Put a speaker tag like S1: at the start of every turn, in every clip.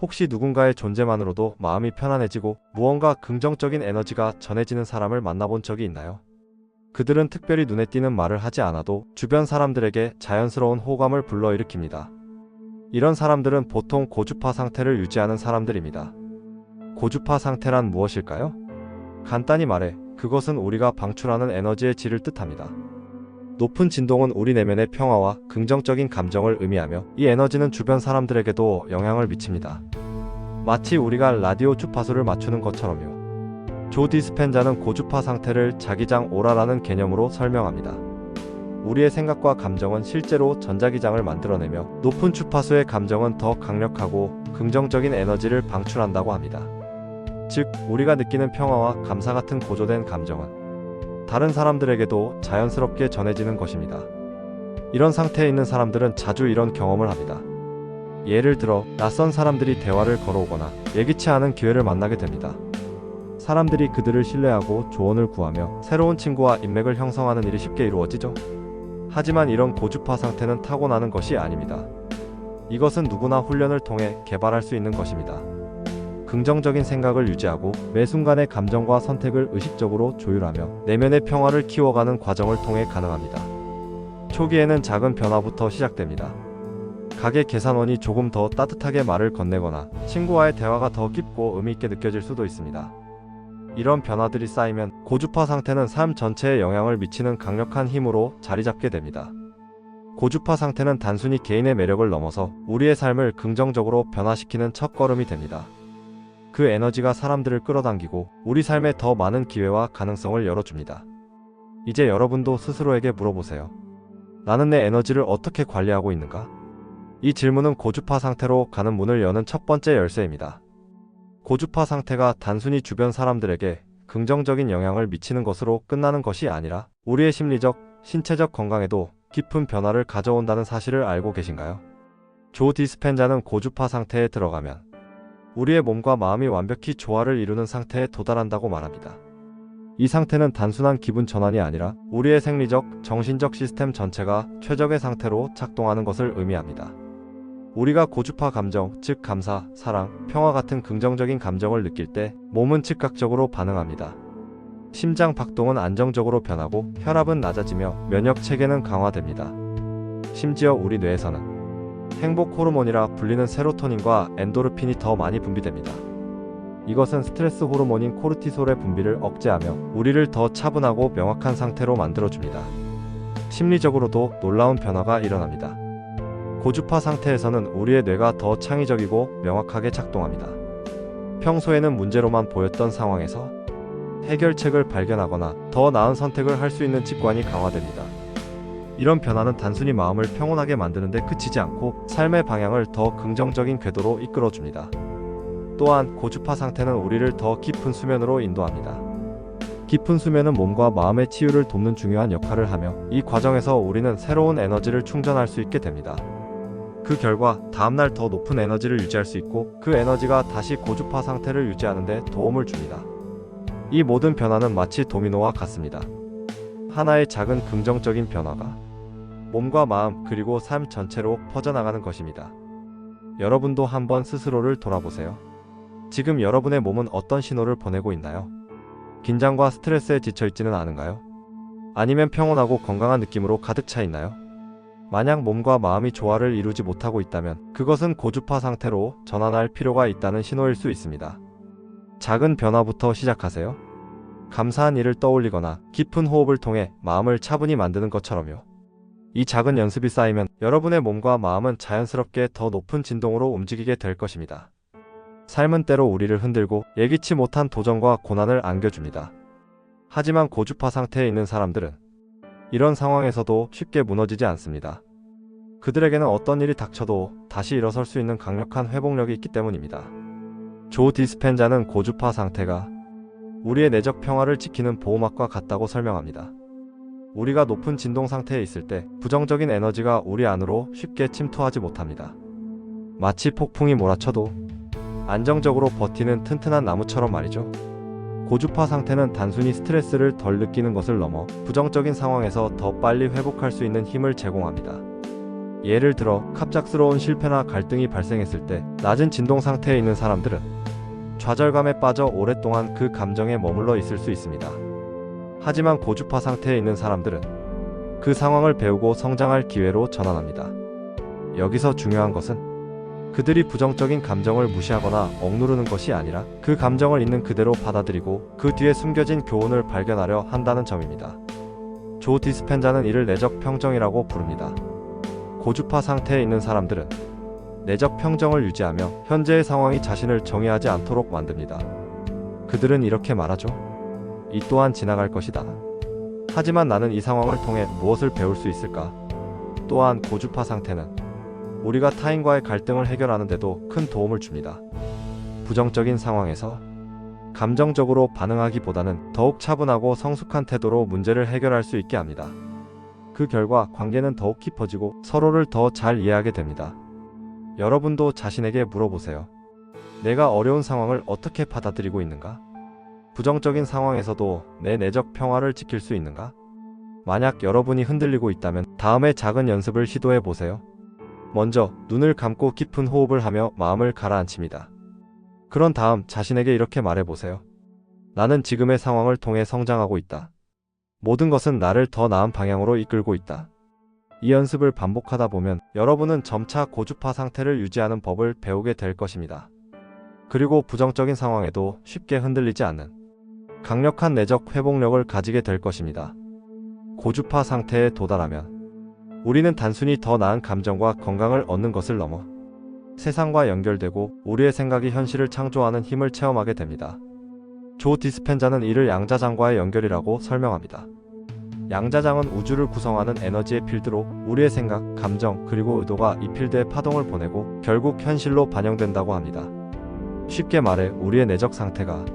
S1: 혹시 누군가의 존재만으로도 마음이 편안해지고 무언가 긍정적인 에너지가 전해지는 사람을 만나본 적이 있나요? 그들은 특별히 눈에 띄는 말을 하지 않아도 주변 사람들에게 자연스러운 호감을 불러일으킵니다. 이런 사람들은 보통 고주파 상태를 유지하는 사람들입니다. 고주파 상태란 무엇일까요? 간단히 말해, 그것은 우리가 방출하는 에너지의 질을 뜻합니다. 높은 진동은 우리 내면의 평화와 긍정적인 감정을 의미하며 이 에너지는 주변 사람들에게도 영향을 미칩니다. 마치 우리가 라디오 주파수를 맞추는 것처럼요. 조 디스펜자는 고주파 상태를 자기장 오라라는 개념으로 설명합니다. 우리의 생각과 감정은 실제로 전자기장을 만들어내며 높은 주파수의 감정은 더 강력하고 긍정적인 에너지를 방출한다고 합니다. 즉, 우리가 느끼는 평화와 감사 같은 고조된 감정은 다른 사람들에게도 자연스럽게 전해지는 것입니다. 이런 상태에 있는 사람들은 자주 이런 경험을 합니다. 예를 들어, 낯선 사람들이 대화를 걸어오거나 예기치 않은 기회를 만나게 됩니다. 사람들이 그들을 신뢰하고 조언을 구하며 새로운 친구와 인맥을 형성하는 일이 쉽게 이루어지죠. 하지만 이런 고주파 상태는 타고나는 것이 아닙니다. 이것은 누구나 훈련을 통해 개발할 수 있는 것입니다. 긍정적인 생각을 유지하고 매 순간의 감정과 선택을 의식적으로 조율하며 내면의 평화를 키워가는 과정을 통해 가능합니다. 초기에는 작은 변화부터 시작됩니다. 가게 계산원이 조금 더 따뜻하게 말을 건네거나 친구와의 대화가 더 깊고 의미 있게 느껴질 수도 있습니다. 이런 변화들이 쌓이면 고주파 상태는 삶 전체에 영향을 미치는 강력한 힘으로 자리 잡게 됩니다. 고주파 상태는 단순히 개인의 매력을 넘어서 우리의 삶을 긍정적으로 변화시키는 첫걸음이 됩니다. 그 에너지가 사람들을 끌어당기고 우리 삶에 더 많은 기회와 가능성을 열어줍니다. 이제 여러분도 스스로에게 물어보세요. 나는 내 에너지를 어떻게 관리하고 있는가? 이 질문은 고주파 상태로 가는 문을 여는 첫 번째 열쇠입니다. 고주파 상태가 단순히 주변 사람들에게 긍정적인 영향을 미치는 것으로 끝나는 것이 아니라 우리의 심리적, 신체적 건강에도 깊은 변화를 가져온다는 사실을 알고 계신가요? 조 디스펜자는 고주파 상태에 들어가면 우리의 몸과 마음이 완벽히 조화를 이루는 상태에 도달한다고 말합니다. 이 상태는 단순한 기분 전환이 아니라 우리의 생리적, 정신적 시스템 전체가 최적의 상태로 작동하는 것을 의미합니다. 우리가 고주파 감정, 즉 감사, 사랑, 평화 같은 긍정적인 감정을 느낄 때 몸은 즉각적으로 반응합니다. 심장 박동은 안정적으로 변하고 혈압은 낮아지며 면역 체계는 강화됩니다. 심지어 우리 뇌에서는 행복 호르몬이라 불리는 세로토닌과 엔도르핀이 더 많이 분비됩니다. 이것은 스트레스 호르몬인 코르티솔의 분비를 억제하며 우리를 더 차분하고 명확한 상태로 만들어줍니다. 심리적으로도 놀라운 변화가 일어납니다. 고주파 상태에서는 우리의 뇌가 더 창의적이고 명확하게 작동합니다. 평소에는 문제로만 보였던 상황에서 해결책을 발견하거나 더 나은 선택을 할 수 있는 직관이 강화됩니다. 이런 변화는 단순히 마음을 평온하게 만드는 데 그치지 않고 삶의 방향을 더 긍정적인 궤도로 이끌어줍니다. 또한 고주파 상태는 우리를 더 깊은 수면으로 인도합니다. 깊은 수면은 몸과 마음의 치유를 돕는 중요한 역할을 하며 이 과정에서 우리는 새로운 에너지를 충전할 수 있게 됩니다. 그 결과 다음날 더 높은 에너지를 유지할 수 있고 그 에너지가 다시 고주파 상태를 유지하는 데 도움을 줍니다. 이 모든 변화는 마치 도미노와 같습니다. 하나의 작은 긍정적인 변화가 몸과 마음 그리고 삶 전체로 퍼져나가는 것입니다. 여러분도 한번 스스로를 돌아보세요. 지금 여러분의 몸은 어떤 신호를 보내고 있나요? 긴장과 스트레스에 지쳐있지는 않은가요? 아니면 평온하고 건강한 느낌으로 가득 차 있나요? 만약 몸과 마음이 조화를 이루지 못하고 있다면 그것은 고주파 상태로 전환할 필요가 있다는 신호일 수 있습니다. 작은 변화부터 시작하세요. 감사한 일을 떠올리거나 깊은 호흡을 통해 마음을 차분히 만드는 것처럼요. 이 작은 연습이 쌓이면 여러분의 몸과 마음은 자연스럽게 더 높은 진동으로 움직이게 될 것입니다. 삶은 때로 우리를 흔들고 예기치 못한 도전과 고난을 안겨줍니다. 하지만 고주파 상태에 있는 사람들은 이런 상황에서도 쉽게 무너지지 않습니다. 그들에게는 어떤 일이 닥쳐도 다시 일어설 수 있는 강력한 회복력이 있기 때문입니다. 조 디스펜자는 고주파 상태가 우리의 내적 평화를 지키는 보호막과 같다고 설명합니다. 우리가 높은 진동 상태에 있을 때 부정적인 에너지가 우리 안으로 쉽게 침투하지 못합니다. 마치 폭풍이 몰아쳐도 안정적으로 버티는 튼튼한 나무처럼 말이죠. 고주파 상태는 단순히 스트레스를 덜 느끼는 것을 넘어 부정적인 상황에서 더 빨리 회복할 수 있는 힘을 제공합니다. 예를 들어 갑작스러운 실패나 갈등이 발생했을 때 낮은 진동 상태에 있는 사람들은 좌절감에 빠져 오랫동안 그 감정에 머물러 있을 수 있습니다. 하지만 고주파 상태에 있는 사람들은 그 상황을 배우고 성장할 기회로 전환합니다. 여기서 중요한 것은 그들이 부정적인 감정을 무시하거나 억누르는 것이 아니라 그 감정을 있는 그대로 받아들이고 그 뒤에 숨겨진 교훈을 발견하려 한다는 점입니다. 조 디스펜자는 이를 내적 평정이라고 부릅니다. 고주파 상태에 있는 사람들은 내적 평정을 유지하며 현재의 상황이 자신을 정의하지 않도록 만듭니다. 그들은 이렇게 말하죠. 이 또한 지나갈 것이다. 하지만 나는 이 상황을 통해 무엇을 배울 수 있을까? 또한 고주파 상태는 우리가 타인과의 갈등을 해결하는 데도 큰 도움을 줍니다. 부정적인 상황에서 감정적으로 반응하기보다는 더욱 차분하고 성숙한 태도로 문제를 해결할 수 있게 합니다. 그 결과 관계는 더욱 깊어지고 서로를 더 잘 이해하게 됩니다. 여러분도 자신에게 물어보세요. 내가 어려운 상황을 어떻게 받아들이고 있는가? 부정적인 상황에서도 내 내적 평화를 지킬 수 있는가? 만약 여러분이 흔들리고 있다면 다음에 작은 연습을 시도해 보세요. 먼저 눈을 감고 깊은 호흡을 하며 마음을 가라앉힙니다. 그런 다음 자신에게 이렇게 말해보세요. 나는 지금의 상황을 통해 성장하고 있다. 모든 것은 나를 더 나은 방향으로 이끌고 있다. 이 연습을 반복하다 보면 여러분은 점차 고주파 상태를 유지하는 법을 배우게 될 것입니다. 그리고 부정적인 상황에도 쉽게 흔들리지 않는 강력한 내적 회복력을 가지게 될 것입니다. 고주파 상태에 도달하면 우리는 단순히 더 나은 감정과 건강을 얻는 것을 넘어 세상과 연결되고 우리의 생각이 현실을 창조하는 힘을 체험하게 됩니다. 조 디스펜자는 이를 양자장과의 연결이라고 설명합니다. 양자장은 우주를 구성하는 에너지의 필드로 우리의 생각, 감정, 그리고 의도가 이 필드에 파동을 보내고 결국 현실로 반영된다고 합니다. 쉽게 말해 우리의 내적 상태가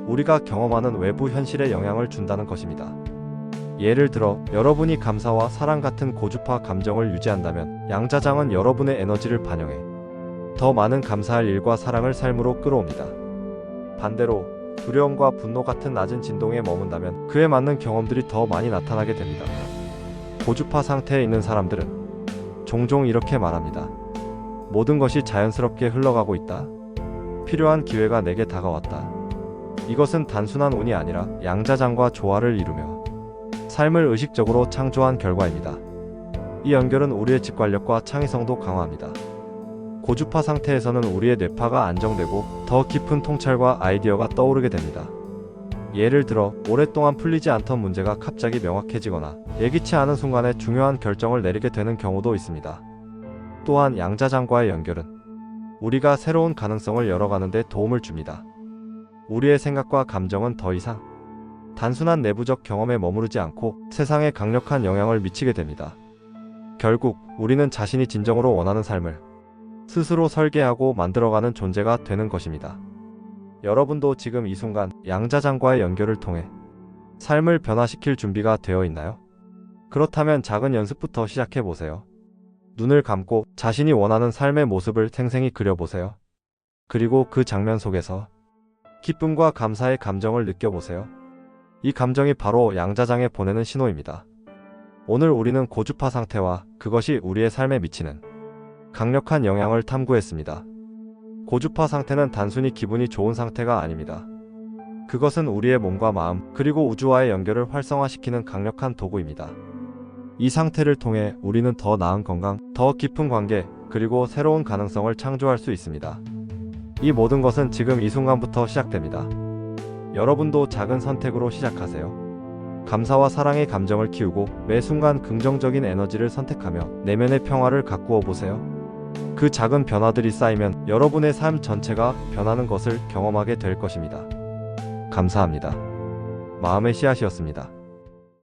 S1: 우리가 경험하는 외부 현실에 영향을 준다는 것입니다. 예를 들어 여러분이 감사와 사랑 같은 고주파 감정을 유지한다면 양자장은 여러분의 에너지를 반영해 더 많은 감사할 일과 사랑을 삶으로 끌어옵니다. 반대로 두려움과 분노 같은 낮은 진동에 머문다면 그에 맞는 경험들이 더 많이 나타나게 됩니다. 고주파 상태에 있는 사람들은 종종 이렇게 말합니다. 모든 것이 자연스럽게 흘러가고 있다. 필요한 기회가 내게 다가왔다. 이것은 단순한 운이 아니라 양자장과 조화를 이루며 삶을 의식적으로 창조한 결과입니다. 이 연결은 우리의 직관력과 창의성도 강화합니다. 고주파 상태에서는 우리의 뇌파가 안정되고 더 깊은 통찰과 아이디어가 떠오르게 됩니다. 예를 들어 오랫동안 풀리지 않던 문제가 갑자기 명확해지거나 예기치 않은 순간에 중요한 결정을 내리게 되는 경우도 있습니다. 또한 양자장과의 연결은 우리가 새로운 가능성을 열어가는 데 도움을 줍니다. 우리의 생각과 감정은 더 이상 단순한 내부적 경험에 머무르지 않고 세상에 강력한 영향을 미치게 됩니다. 결국 우리는 자신이 진정으로 원하는 삶을 스스로 설계하고 만들어가는 존재가 되는 것입니다. 여러분도 지금 이 순간 양자장과의 연결을 통해 삶을 변화시킬 준비가 되어 있나요? 그렇다면 작은 연습부터 시작해 보세요. 눈을 감고 자신이 원하는 삶의 모습을 생생히 그려보세요. 그리고 그 장면 속에서 기쁨과 감사의 감정을 느껴보세요. 이 감정이 바로 양자장에 보내는 신호입니다. 오늘 우리는 고주파 상태와 그것이 우리의 삶에 미치는 강력한 영향을 탐구했습니다. 고주파 상태는 단순히 기분이 좋은 상태가 아닙니다. 그것은 우리의 몸과 마음 그리고 우주와의 연결을 활성화시키는 강력한 도구입니다. 이 상태를 통해 우리는 더 나은 건강, 더 깊은 관계, 그리고 새로운 가능성을 창조할 수 있습니다. 이 모든 것은 지금 이 순간부터 시작됩니다. 여러분도 작은 선택으로 시작하세요. 감사와 사랑의 감정을 키우고 매 순간 긍정적인 에너지를 선택하며 내면의 평화를 가꾸어 보세요. 그 작은 변화들이 쌓이면 여러분의 삶 전체가 변하는 것을 경험하게 될 것입니다. 감사합니다. 마음의 씨앗이었습니다.